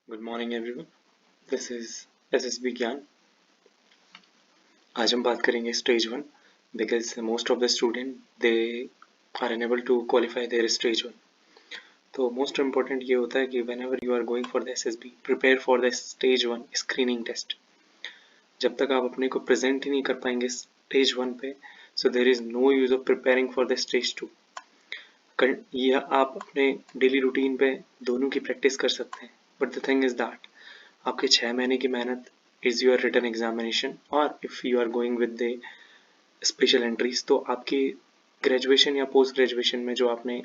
Good morning everyone, this is SSB Gyan. आज हम बात करेंगे stage one because most of the student they are unable to qualify their stage one. तो most important ये होता है कि whenever you are going for the SSB prepare for the stage one screening test. जब तक आप अपने को प्रेजेंट ही नहीं कर पाएंगे स्टेज वन पे, so there is no use of preparing for the stage two. यह आप अपने डेली रूटीन पे दोनों की प्रैक्टिस कर सकते हैं, but the thing is that आपके 6 महीने की मेहनत इज योर रिटन एग्जामिनेशन, और if you are going with the special entries तो आपकी ग्रेजुएशन या पोस्ट ग्रेजुएशन में जो आपने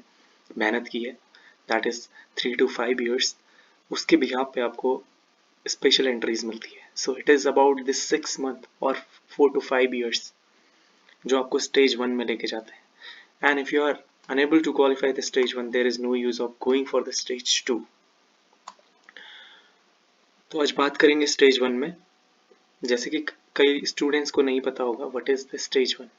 मेहनत की है दैट इज 3 to 5 years, उसके बिहाफ पे आपको स्पेशल एंट्रीज मिलती है। So it is about this 6 month और 4 to 5 years जो आपको स्टेज वन में लेके जाते हैं। And if you are unable to qualify the stage 1, there is no use of going for the stage 2. तो आज बात करेंगे स्टेज वन में। जैसे कि कई स्टूडेंट्स को नहीं पता होगा what is the stage one,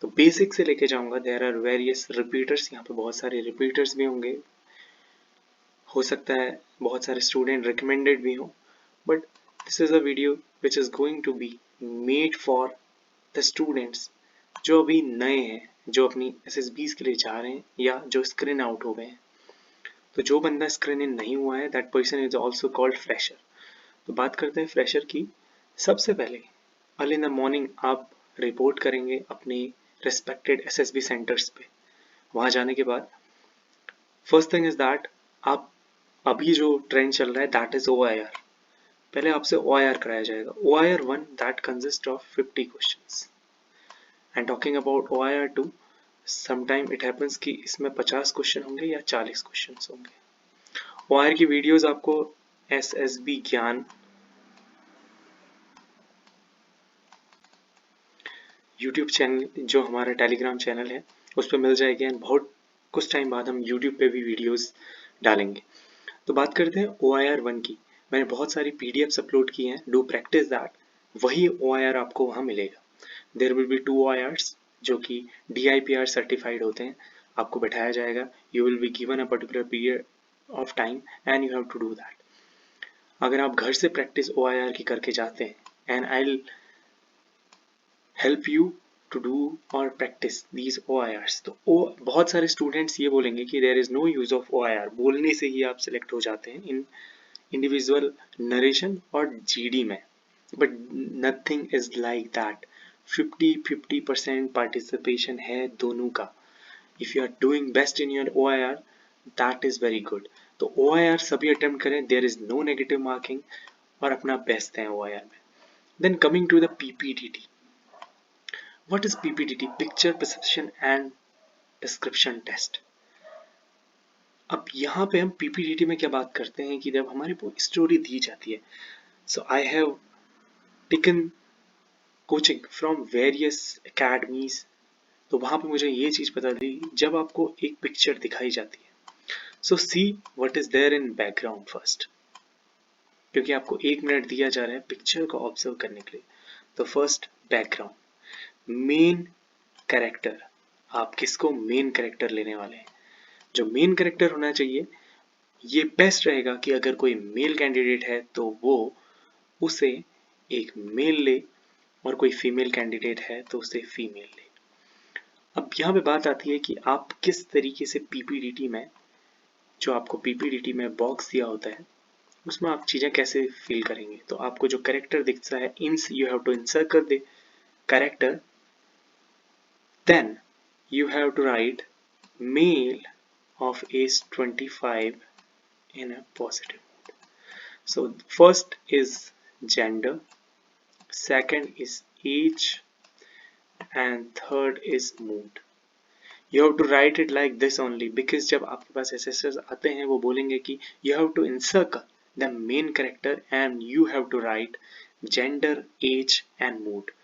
तो बेसिक से लेके जाऊंगा। देयर आर वेरियस रिपीटर्स, यहाँ पे बहुत सारे रिपीटर्स भी होंगे, हो सकता है बहुत सारे स्टूडेंट रिकमेंडेड भी हो, but this is a video which is going to be made for the students जो अभी नए हैं, जो अपनी एसएसबीज के लिए जा रहे हैं या जो स्क्रीन आउट हो गए हैं। तो जो बंदा स्क्रीन इन नहीं हुआ है that person is also called fresher. तो बात करते हैं फ्रेशर की। सबसे पहले अर्ली इन द मॉर्निंग आप रिपोर्ट करेंगे अपने रिस्पेक्टेड एसएसबी सेंटर्स पे। वहां जाने के बाद फर्स्ट थिंग इज दैट आप अभी जो ट्रेंड चल रहा है दैट इज OIR। पहले आपसे OIR कराया जाएगा। OIR 1 that consist of 50 questions, and talking about OIR 2 sometime it happens कि इसमें 50 क्वेश्चन होंगे या 40 क्वेश्चन होंगे। OIR की वीडियोस आपको SSB ज्ञान यूट्यूब चैनल, जो हमारा टेलीग्राम चैनल है, उस पर मिल जाएगी, एंड बहुत कुछ टाइम बाद हम यूट्यूब पे भी वीडियोस डालेंगे। तो बात करते हैं OIR 1 की। मैंने बहुत सारी PDFs अपलोड की हैं, डू प्रैक्टिस दैट। वही OIR आपको वहाँ मिलेगा। देयर विल बी 2 OIRs जो कि DIPR सर्टिफाइड होते हैं। आपको बैठाया जाएगा, you will be given a particular period of time and you have to do that. अगर आप घर से प्रैक्टिस OIR की करके जाते हैं, and I help you to do or practice these OIRs, तो बहुत सारे स्टूडेंट्स ये बोलेंगे कि there is no use of OIR, बोलने से ही आप सिलेक्ट हो जाते हैं इन इंडिविजुअल नरेशन और GD में, but nothing is like that. 50% participation है दोनों का। If you are doing best in your OIR that is very good. तो OIR सभी अटेम्प्ट करें, there is no negative marking, और अपना बेस्ट दें OIR में। Then coming to the PPDT। What is PPDT? Picture Perception and Description Test। अब यहाँ पे हम PPDT में क्या बात करते हैं कि जब हमारे को स्टोरी दी जाती है, so I have taken coaching from various academies, तो वहाँ पे मुझे ये चीज़ पता थी जब आपको एक पिक्चर दिखाई जाती है, so see what is there in background first, क्योंकि आपको 1 मिनट दिया जा रहा है पिक्चर को ऑब्जर्व करने के लिए। तो फर्स्ट बैकग्राउंड, मेन कैरेक्टर, आप किसको मेन कैरेक्टर लेने वाले हैं। जो मेन कैरेक्टर होना चाहिए, ये बेस्ट रहेगा कि अगर कोई मेल कैंडिडेट है तो वो उसे एक मेल ले, और कोई फीमेल कैंडिडेट है तो उसे फीमेल ले। अब यहाँ पे बात आती है कि आप किस तरीके से PPDT में, जो आपको PPDT में बॉक्स दिया होता है, उसमें आप चीज़ें कैसे फील करेंगे। तो आपको जो कैरेक्टर दिखता है, you have to encircle the character, then you have to write male of age 25 in a positive mood. So first is gender, second is age, and third is mood. You have to write it like this only, because जब आपके पास SSS आते हैं वो बोलेंगे कि you have to encircle the main character and you have to write gender, age and mood.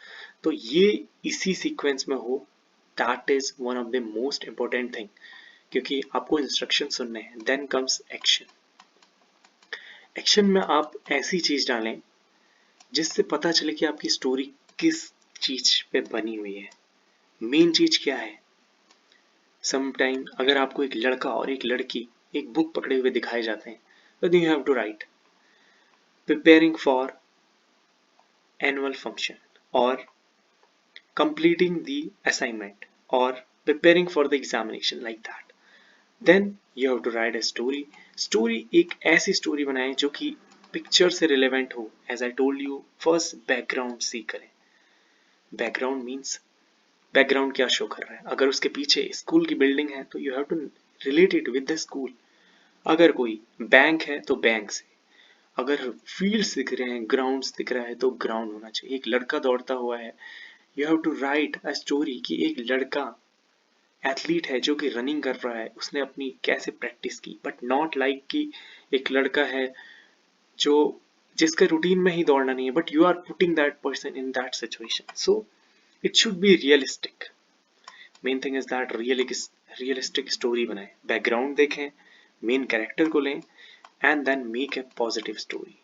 तो ये इसी सीक्वेंस में हो, that is one of the most important thing, क्योंकि आपको इंस्ट्रक्शन सुनने हैं। Then comes action. एक्शन में आप ऐसी चीज डालें जिससे पता चले कि आपकी स्टोरी किस चीज पे बनी हुई है, मेन चीज क्या है। समटाइम अगर आपको एक लड़का और एक लड़की एक बुक पकड़े हुए दिखाए जाते हैं, तो you have to write preparing for annual function, or completing the assignment, or preparing for the examination, like that. Then you have to write a story. Story एक ऐसी स्टोरी बनाएं जो कि पिक्चर से रिलेवेंट हो. As I told you, first background see करें. Background means background क्या show कर रहा है. अगर उसके पीछे स्कूल की बिल्डिंग है तो you have to relate it with the school. अगर कोई बैंक है तो बैंक से. अगर फील्ड्स दिख रहे हैं, ग्राउंड्स दिख रहा है तो ग्राउंड होना चाहिए. एक लड़का दौड़ता हुआ है, you have to write a story कि एक लड़का एथलीट है जो कि रनिंग कर रहा है, उसने अपनी कैसे प्रैक्टिस की. बट नॉट लाइक कि एक लड़का है जो जिसका रूटीन में ही दौड़ना नहीं है, but you are putting that person in that situation. So it should be realistic. Main thing is that realistic story बनाए. बैकग्राउंड देखें, मेन कैरेक्टर को लें, and then make a positive story.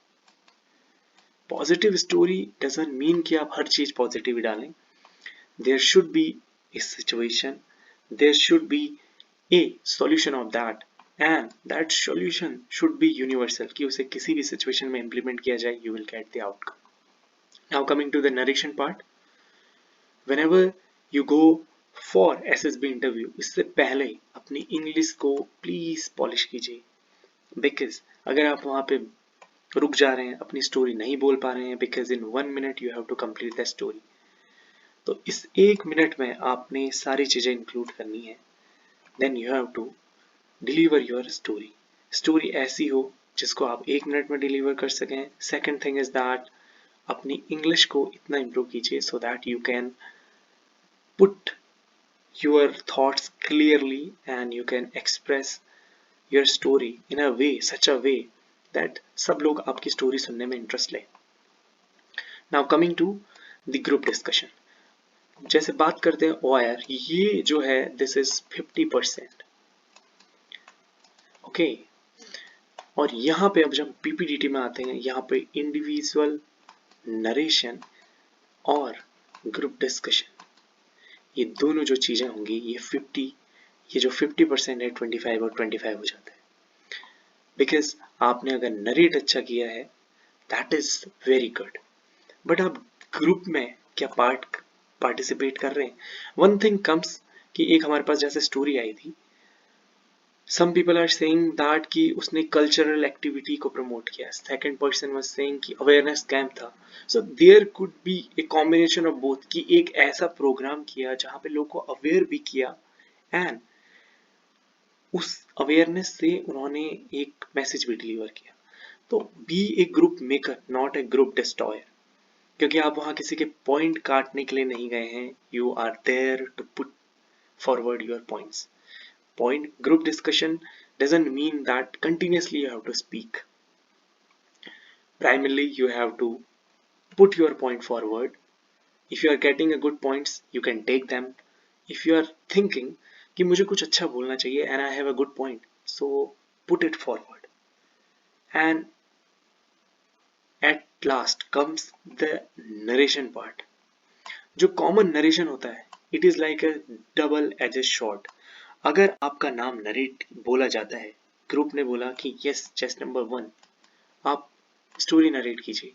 Positive story doesn't mean कि आप हर चीज positive डालें. There should be a situation, there should be a solution of that, and that solution should be universal कि उसे किसी भी situation में implement किया जाए, you will get the outcome. Now coming to the narration part, whenever you go for SSB interview, इससे पहले अपनी English को please polish कीजिए. because अगर आप वहाँ पे रुक जा रहे हैं, अपनी स्टोरी नहीं बोल पा रहे हैं, because in 1 minute you have to complete the story, तो इस 1 मिनट में आपने सारी चीजें इंक्लूड करनी है. Then you have to deliver your story. Story ऐसी हो जिसको आप 1 मिनट में डिलीवर कर सकें. सेकेंड थिंग इज दैट अपनी इंग्लिश को इतना इम्प्रूव कीजिए so that you can put your thoughts clearly and you can express your story in a way, such a way that सब लोग आपकी स्टोरी सुनने में इंटरेस्ट लें. Now coming to the group discussion. जैसे बात करते हैं OIR, ये जो है दिस इज 50%. ओके, और यहाँ पे अब जब PPDT में आते हैं, यहाँ पे इंडिविजुअल नरेशन और ग्रुप डिस्कशन, ये दोनों जो चीजें होंगी, ये जो 50% है 25 और 25 हो जाता है. बिकॉज आपने अगर नरेट अच्छा किया है that is very good, but आप ग्रुप में क्या पार्टिसिपेट कर रहे हैं. वन थिंग कम्स कि एक हमारे पास जैसे स्टोरी आई थी, some people are saying that कि उसने कल्चरल एक्टिविटी को प्रमोट किया. सेकंड पर्सन वाज सेइंग कि अवेयरनेस कैंप था. So there could be a combination of both, कि एक ऐसा प्रोग्राम किया जहां पे लोगों को अवेयर भी किया एंड उस अवेयरनेस से उन्होंने एक मैसेज भी डिलीवर किया. तो be a group maker, not a group destroyer. क्योंकि आप वहां किसी के पॉइंट काटने के लिए नहीं गए हैं, you are there to put forward your points. Point group discussion doesn't mean that continuously you have to speak. Primarily you have to put your point forward. If you are getting a good points, you can take them. If you are thinking कि मुझे कुछ अच्छा बोलना चाहिए and I have a good point, so put it forward. And at last comes the narration part. जो common narration होता है, it is like a double-edged sword. अगर आपका नाम नरेट बोला जाता है, ग्रुप ने बोला कि यस चेस्ट नंबर 1, आप स्टोरी नरेट कीजिए.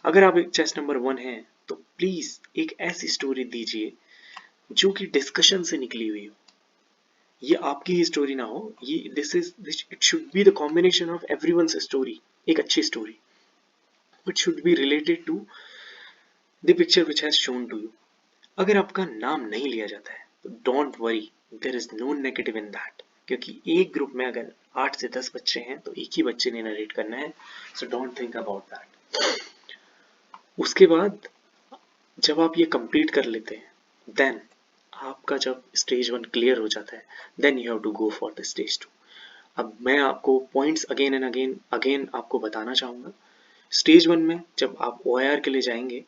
अगर आप एक चेस्ट नंबर 1 हैं तो प्लीज एक ऐसी स्टोरी दीजिए जो कि डिस्कशन से निकली हुई हो. ये आपकी ही स्टोरी ना हो, ये it should be the combination of everyone's story. एक अच्छी story, it should be related to the picture which has shown to you. अगर आपका नाम नहीं लिया जाता है तो don't worry, there is no negative in that. क्योंकि एक ग्रुप में अगर 8 से 10 बच्चे हैं तो एक ही बच्चे ने नरेट करना है. So don't think about that. उसके बाद जब आप ये कंप्लीट कर लेते हैं, देन आपका जब स्टेज 1 क्लियर हो जाता है, then you have to go for the stage 2. अब मैं आपको पॉइंट्स अगेन एंड अगेन आपको बताना चाहूंगा. स्टेज 1 में जब आप OIR के लिए जाएंगे,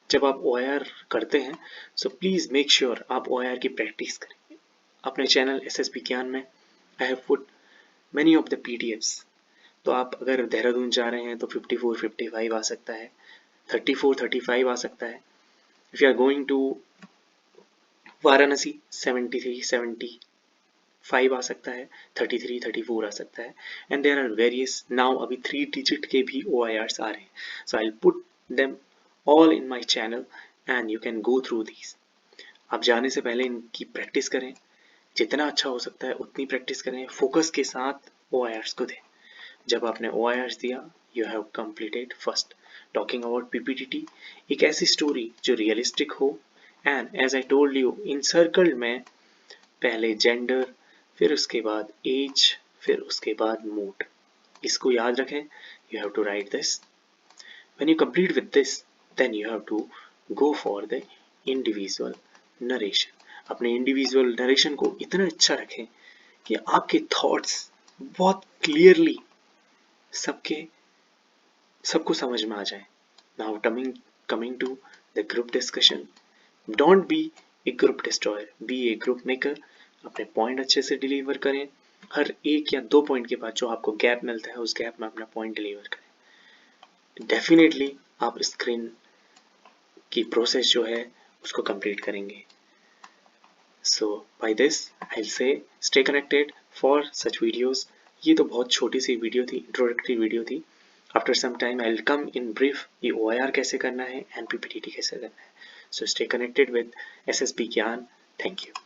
जब आप OIR करते हैं, सो प्लीज मेक श्योर आप OIR की प्रैक्टिस करें. अपने चैनल SSB ज्ञान में I have put many of the PDFs. तो आप अगर देहरादून जा रहे हैं तो 54, 55 आ सकता है, 34, 35 आ सकता है. If you are going to Varanasi 73, 70, 5 आ सकता है, 33, 34 आ सकता है, and there are various now अभी 3 डिजिट के भी OIRs आ रहे हैं. So I will put them all in my channel and you can go through these. आप जाने से पहले इनकी प्रैक्टिस करें, जितना अच्छा हो सकता है उतनी प्रैक्टिस करें, फोकस के साथ OIRs को दें. जब आपने OIRs दिया, you have completed first. Talking about PPTT, एक ऐसी स्टोरी जो रियलिस्टिक हो, and as I told you in circle में पहले जेंडर, फिर उसके बाद एज, फिर उसके बाद मूड. इसको याद रखें. You have to write this. When you complete with this, then you have to go for the individual narration. अपने इंडिविजुअल नरेशन को इतना अच्छा रखें कि आपके थॉट्स बहुत क्लियरली सबको समझ में आ जाए. Now coming to the group discussion. Don't be a group destroyer, be a group maker. अपने पॉइंट अच्छे से डिलीवर करें. हर एक या 2 पॉइंट के बाद जो आपको गैप मिलता है उस गैप में अपना पॉइंट डिलीवर करें. डेफिनेटली आप स्क्रीन की प्रोसेस जो है उसको कंप्लीट करेंगे. So by this I'll say stay connected for such videos. ये तो बहुत छोटी सी वीडियो थी, इंट्रोडक्टरी वीडियो थी. After some time I will come in brief ये OIR कैसे करना है एंड PPTT कैसे करना है. So stay connected with SSB Gyan. Thank you.